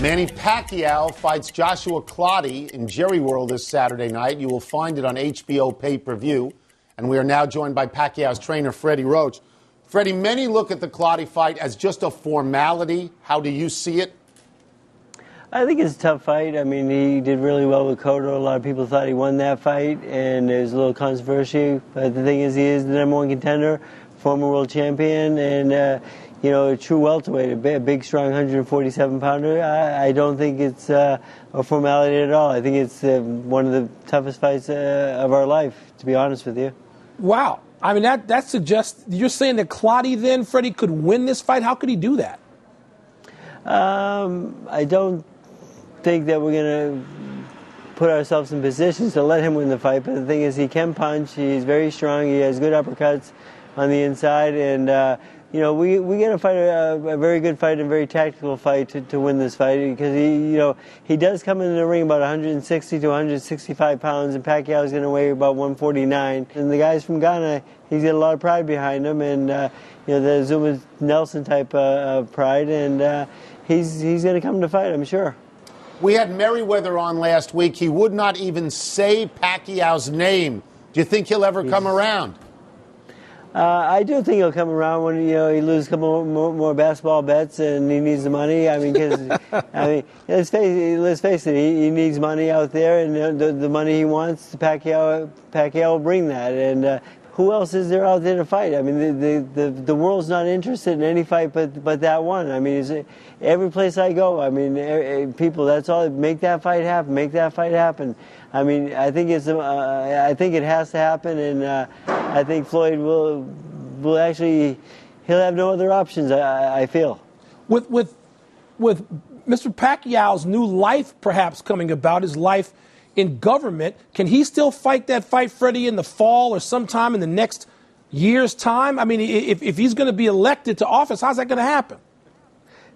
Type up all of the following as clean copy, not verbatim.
Manny Pacquiao fights Joshua Clottey in Jerry World this Saturday night. You will find it on HBO pay-per-view. And we are now joined by Pacquiao's trainer, Freddie Roach. Freddie, many look at the Clottey fight as just a formality. How do you see it? I think it's a tough fight. I mean, he did really well with Cotto. A lot of people thought he won that fight, and there's a little controversy. But the thing is, he is the #1 contender, former world champion, and you know, a true welterweight, a big, strong 147-pounder. I don't think it's a formality at all. I think it's one of the toughest fights of our life, to be honest with you. Wow. I mean, that suggests you're saying that Clottey then, Freddie, could win this fight? How could he do that? I don't think that we're going to put ourselves in positions to let him win the fight. But the thing is, he can punch. He's very strong. He has good uppercuts on the inside. And, you know, we got to fight a very good fight, a very tactical fight to win this fight, because he does come into the ring about 160 to 165 pounds, and Pacquiao is going to weigh about 149. And the guy's from Ghana, he's got a lot of pride behind him, and you know, the Zuma Nelson type of pride, and he's going to come to fight, I'm sure. We had Merriweather on last week. He would not even say Pacquiao's name. Do you think he'll ever come around? I do think he'll come around when he loses a couple more basketball bets and he needs the money. I mean, because let's face it, he needs money out there, and the money he wants, Pacquiao will bring that. And who else is there out there to fight? I mean, the world's not interested in any fight but that one. I mean, every place I go, I mean, people, that's all. Make that fight happen. Make that fight happen. I mean, I think I think it has to happen, and I think Floyd will actually, he'll have no other options, I feel. With Mr. Pacquiao's new life perhaps coming about, his life in government, can he still fight that fight, Freddie, in the fall or sometime in the next year's time? I mean, if he's going to be elected to office, how's that going to happen?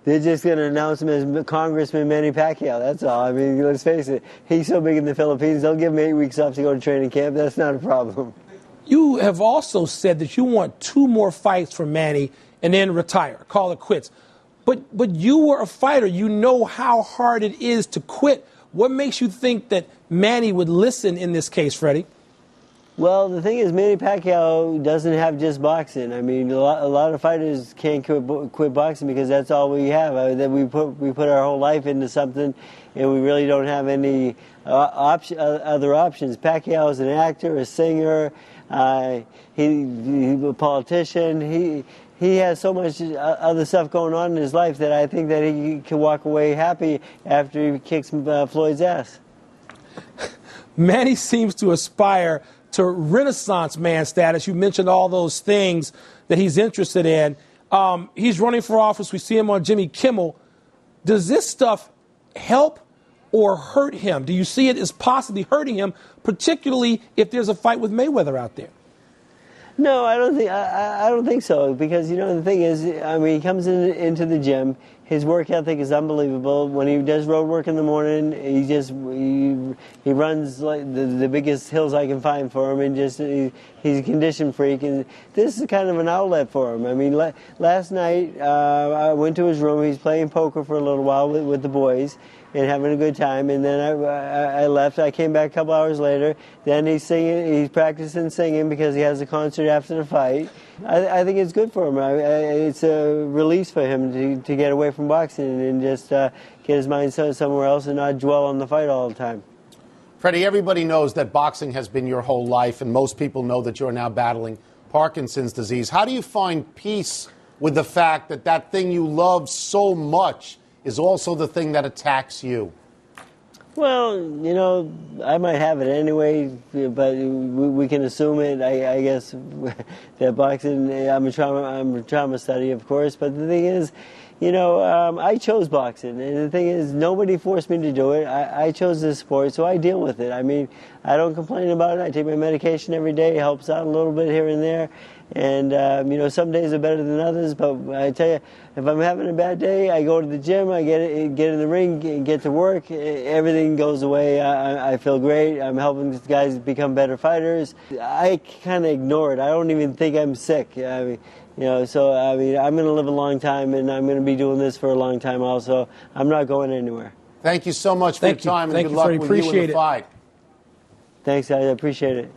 They're just going to announce him as Congressman Manny Pacquiao, that's all. I mean, let's face it, he's so big in the Philippines, they'll give him 8 weeks off to go to training camp. That's not a problem. You have also said that you want 2 more fights for Manny and then retire, call it quits. But you were a fighter. You know how hard it is to quit. What makes you think that Manny would listen in this case, Freddie? Well, the thing is, Manny Pacquiao doesn't have just boxing. I mean, a lot of fighters can't quit boxing because that's all we have. We put our whole life into something, and we really don't have any other options. Pacquiao is an actor, a singer, he's a politician. He has so much other stuff going on in his life that I think that he can walk away happy after he kicks Floyd's ass. Manny seems to aspire to Renaissance man status. You mentioned all those things that he's interested in. He's running for office. We see him on Jimmy Kimmel. Does this stuff help or hurt him? Do you see it as possibly hurting him, particularly if there's a fight with Mayweather out there? No, I don't think so, because the thing is, I mean, he comes into the gym. His work ethic is unbelievable. When he does road work in the morning, he runs like the biggest hills I can find for him, and he's a condition freak, and this is kind of an outlet for him. I mean, last night I went to his room. He's playing poker for a little while with the boys and having a good time, and then I left. I came back a couple hours later. Then he's singing. He's practicing singing because he has a concert after the fight. I think it's good for him. It's a release for him to get away from boxing and just get his mind somewhere else and not dwell on the fight all the time. Freddie, everybody knows that boxing has been your whole life, and most people know that you're now battling Parkinson's disease. How do you find peace with the fact that that thing you love so much is also the thing that attacks you? Well, I might have it anyway, but we can assume it. I guess that boxing, I'm a trauma study, of course, but the thing is, I chose boxing, and the thing is, nobody forced me to do it. I chose this sport, so I deal with it. I mean, I don't complain about it. I take my medication every day. It helps out a little bit here and there. And, some days are better than others, but I tell you, if I'm having a bad day, I go to the gym, I get in the ring, get to work, everything goes away. I feel great. I'm helping these guys become better fighters. I kind of ignore it. I don't even think I'm sick. I mean, You know, so I mean, I'm going to live a long time, and I'm going to be doing this for a long time also. I'm not going anywhere. Thank you so much for your time, and good luck with you in the fight. Thanks, guys. I appreciate it.